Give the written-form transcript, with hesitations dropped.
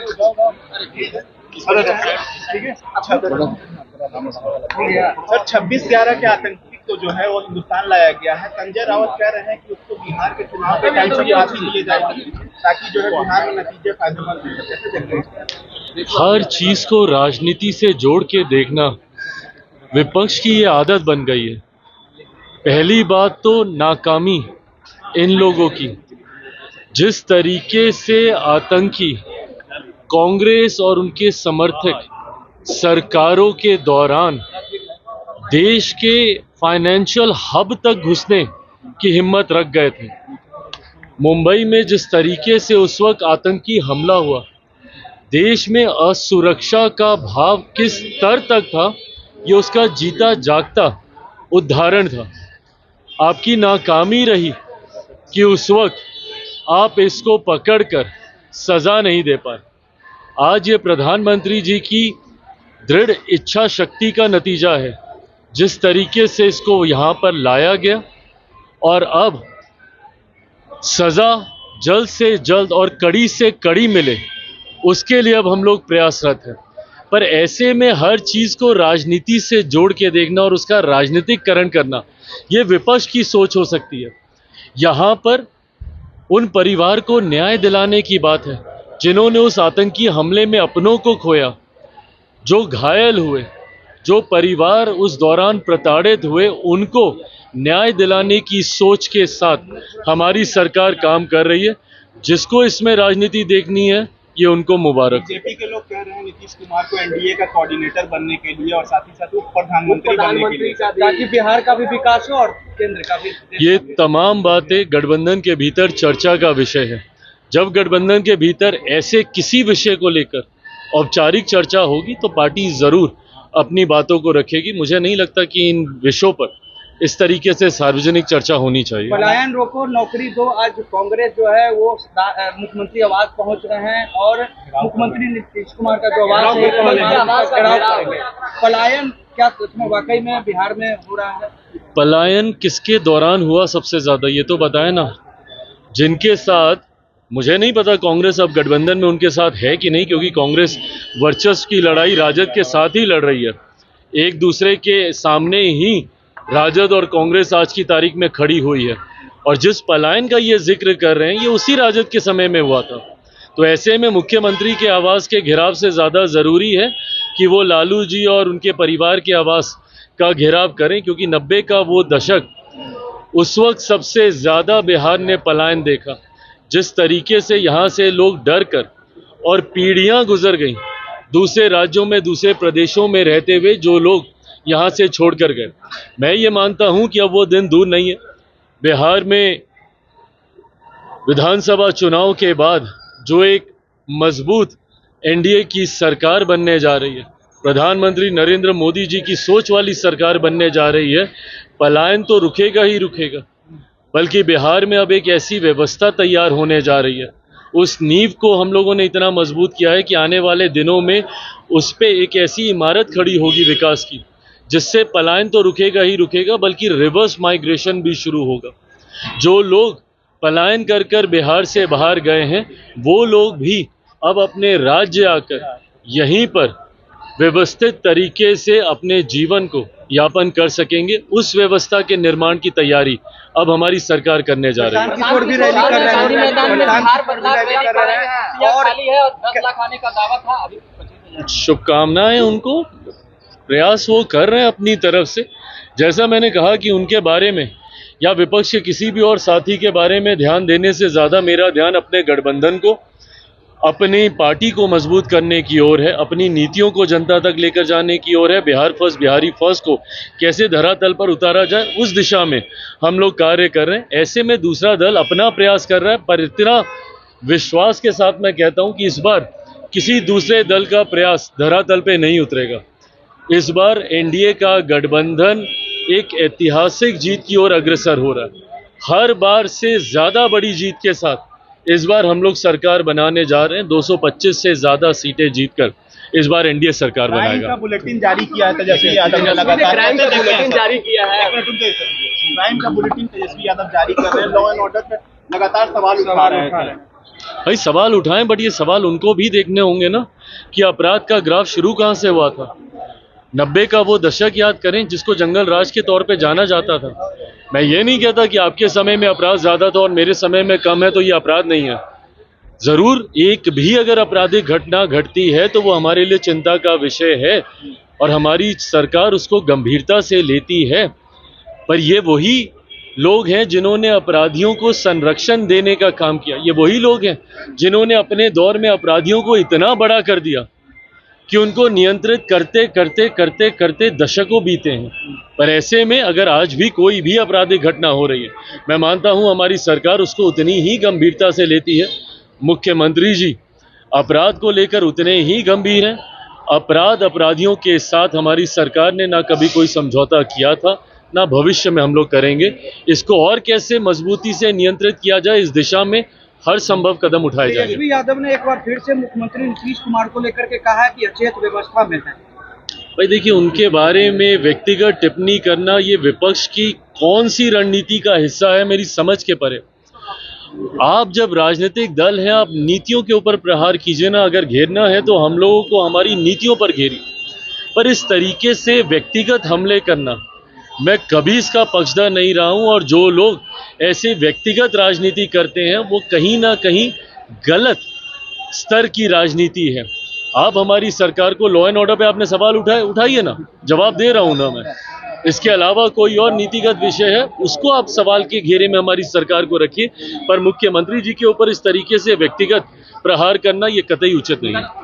ठीक है। सर 26/11 के आतंकी को जो है वो हिंदुस्तान लाया गया है। संजय राउत कह रहे हैं कि उसको बिहार के चुनाव के टाइम से काफी लिए जाए ताकि जो है बिहार में नतीजे फायदेमंद हो। कैसे देख रहे हैं? हर चीज को राजनीति से जोड़ के देखना विपक्ष की ये आदत बन गई है। पहली बात तो नाकामी इन लोगों की, जिस तरीके से आतंकी कांग्रेस और उनके समर्थक सरकारों के दौरान देश के फाइनेंशियल हब तक घुसने की हिम्मत रख गए थे। मुंबई में जिस तरीके से उस वक्त आतंकी हमला हुआ, देश में असुरक्षा का भाव किस स्तर तक था, ये उसका जीता जागता उदाहरण था। आपकी नाकामी रही कि उस वक्त आप इसको पकड़कर सजा नहीं दे पाए। आज ये प्रधानमंत्री जी की दृढ़ इच्छा शक्ति का नतीजा है, जिस तरीके से इसको यहाँ पर लाया गया, और अब सजा जल्द से जल्द और कड़ी से कड़ी मिले, उसके लिए अब हम लोग प्रयासरत हैं। पर ऐसे में हर चीज को राजनीति से जोड़ के देखना और उसका राजनीतिकरण करना, ये विपक्ष की सोच हो सकती है। यहाँ पर उन परिवार को न्याय दिलाने की बात है जिन्होंने उस आतंकी हमले में अपनों को खोया, जो घायल हुए, जो परिवार उस दौरान प्रताड़ित हुए, उनको न्याय दिलाने की सोच के साथ हमारी सरकार काम कर रही है। जिसको इसमें राजनीति देखनी है, ये उनको मुबारक। बीजेपी के लोग कह रहे हैं नीतीश कुमार को एनडीए का कोऑर्डिनेटर बनने के लिए और साथ ही साथ उप प्रधानमंत्री बनने के लिए, ताकि बिहार का भी विकास हो और केंद्र का भी। ये तमाम बातें गठबंधन के भीतर चर्चा का विषय है। जब गठबंधन के भीतर ऐसे किसी विषय को लेकर औपचारिक चर्चा होगी तो पार्टी जरूर अपनी बातों को रखेगी। मुझे नहीं लगता कि इन विषयों पर इस तरीके से सार्वजनिक चर्चा होनी चाहिए। पलायन रोको, नौकरी दो, आज कांग्रेस जो है वो मुख्यमंत्री आवास पहुंच रहे हैं और मुख्यमंत्री नीतीश कुमार का जो आवास है, पलायन क्या सच में वाकई में बिहार में हो रहा है? पलायन किसके दौरान हुआ सबसे ज्यादा, ये तो बताएं ना। जिनके साथ, मुझे नहीं पता कांग्रेस अब गठबंधन में उनके साथ है कि नहीं, क्योंकि कांग्रेस वर्चस्व की लड़ाई राजद के साथ ही लड़ रही है। एक दूसरे के सामने ही राजद और कांग्रेस आज की तारीख में खड़ी हुई है, और जिस पलायन का ये जिक्र कर रहे हैं, ये उसी राजद के समय में हुआ था। तो ऐसे में मुख्यमंत्री के आवास के घेराव से ज्यादा जरूरी है कि वो लालू जी और उनके परिवार के आवास का घेराव करें, क्योंकि 90 का वो दशक, उस वक्त सबसे ज्यादा बिहार ने पलायन देखा। जिस तरीके से यहाँ से लोग डर कर और पीढ़ियां गुजर गईं, दूसरे राज्यों में, दूसरे प्रदेशों में रहते हुए जो लोग यहाँ से छोड़कर गए, मैं ये मानता हूं कि अब वो दिन दूर नहीं है। बिहार में विधानसभा चुनाव के बाद जो एक मजबूत एनडीए की सरकार बनने जा रही है, प्रधानमंत्री नरेंद्र मोदी जी की सोच वाली सरकार बनने जा रही है, पलायन तो रुकेगा ही रुकेगा, बल्कि बिहार में अब एक ऐसी व्यवस्था तैयार होने जा रही है। उस नींव को हम लोगों ने इतना मजबूत किया है कि आने वाले दिनों में उस पे एक ऐसी इमारत खड़ी होगी विकास की, जिससे पलायन तो रुकेगा ही रुकेगा, बल्कि रिवर्स माइग्रेशन भी शुरू होगा। जो लोग पलायन कर कर बिहार से बाहर गए हैं, वो लोग भी अब अपने राज्य आकर यहीं पर व्यवस्थित तरीके से अपने जीवन को यापन कर सकेंगे। उस व्यवस्था के निर्माण की तैयारी अब हमारी सरकार करने जा रही है। शुभकामनाएं उनको, प्रयास वो कर रहे हैं अपनी तरफ से। जैसा मैंने कहा कि उनके बारे में या विपक्ष के किसी भी और साथी के बारे में ध्यान देने से ज्यादा मेरा ध्यान अपने गठबंधन को, अपनी पार्टी को मजबूत करने की ओर है, अपनी नीतियों को जनता तक लेकर जाने की ओर है। बिहार फर्स्ट, बिहारी फर्स्ट को कैसे धरातल पर उतारा जाए, उस दिशा में हम लोग कार्य कर रहे हैं। ऐसे में दूसरा दल अपना प्रयास कर रहा है, पर इतना विश्वास के साथ मैं कहता हूं कि इस बार किसी दूसरे दल का प्रयास धरातल पे नहीं उतरेगा। इस बार एनडीए का गठबंधन एक ऐतिहासिक जीत की ओर अग्रसर हो रहा है। हर बार से ज्यादा बड़ी जीत के साथ इस बार हम लोग सरकार बनाने जा रहे हैं। 225 से ज्यादा सीटें जीतकर इस बार एनडीए सरकार बनाएगा। का बुलेटिन जारी किया है तेजस्वी यादव ने, लगातार क्राइम का बुलेटिन जारी किया है। क्राइम का बुलेटिन तेजस्वी यादव जारी कर रहे हैं, लॉ एंड ऑर्डर पे लगातार सवाल उठा रहे हैं। भाई सवाल उठाएं, बट ये सवाल उनको भी देखने होंगे ना कि अपराध का ग्राफ शुरू कहां से हुआ था। 90 का वो दशक याद करें जिसको जंगल राज के तौर पे जाना जाता था। मैं ये नहीं कहता कि आपके समय में अपराध ज्यादा था और मेरे समय में कम है तो ये अपराध नहीं है। जरूर एक भी अगर आपराधिक घटना घटती है तो वो हमारे लिए चिंता का विषय है और हमारी सरकार उसको गंभीरता से लेती है। पर ये वही लोग हैं जिन्होंने अपराधियों को संरक्षण देने का काम किया। ये वही लोग हैं जिन्होंने अपने दौर में अपराधियों को इतना बड़ा कर दिया कि उनको नियंत्रित करते करते करते करते दशकों बीते हैं। पर ऐसे में अगर आज भी कोई भी आपराधिक घटना हो रही है, मैं मानता हूं हमारी सरकार उसको उतनी ही गंभीरता से लेती है। मुख्यमंत्री जी अपराध को लेकर उतने ही गंभीर हैं। अपराधियों के साथ हमारी सरकार ने ना कभी कोई समझौता किया था, ना भविष्य में हम लोग करेंगे। इसको और कैसे मजबूती से नियंत्रित किया जाए, इस दिशा में हर संभव कदम उठाए जाएंगे। तेजस्वी यादव ने एक बार फिर से मुख्यमंत्री नीतीश कुमार को लेकर के कहा है कि अचेत व्यवस्था में है। भाई देखिए, उनके बारे में व्यक्तिगत टिप्पणी करना ये विपक्ष की कौन सी रणनीति का हिस्सा है, मेरी समझ के परे। आप जब राजनीतिक दल हैं, आप नीतियों के ऊपर प्रहार कीजिए ना। अगर घेरना है तो हम लोगों को हमारी नीतियों पर घेरिए, पर इस तरीके से व्यक्तिगत हमले करना, मैं कभी इसका पक्षधर नहीं रहा हूं। और जो लोग ऐसे व्यक्तिगत राजनीति करते हैं वो कहीं ना कहीं गलत स्तर की राजनीति है। आप हमारी सरकार को लॉ एंड ऑर्डर पे आपने सवाल उठाइए ना, जवाब दे रहा हूं ना मैं। इसके अलावा कोई और नीतिगत विषय है उसको आप सवाल के घेरे में हमारी सरकार को रखिए, पर मुख्यमंत्री जी के ऊपर इस तरीके से व्यक्तिगत प्रहार करना ये कतई उचित नहीं है।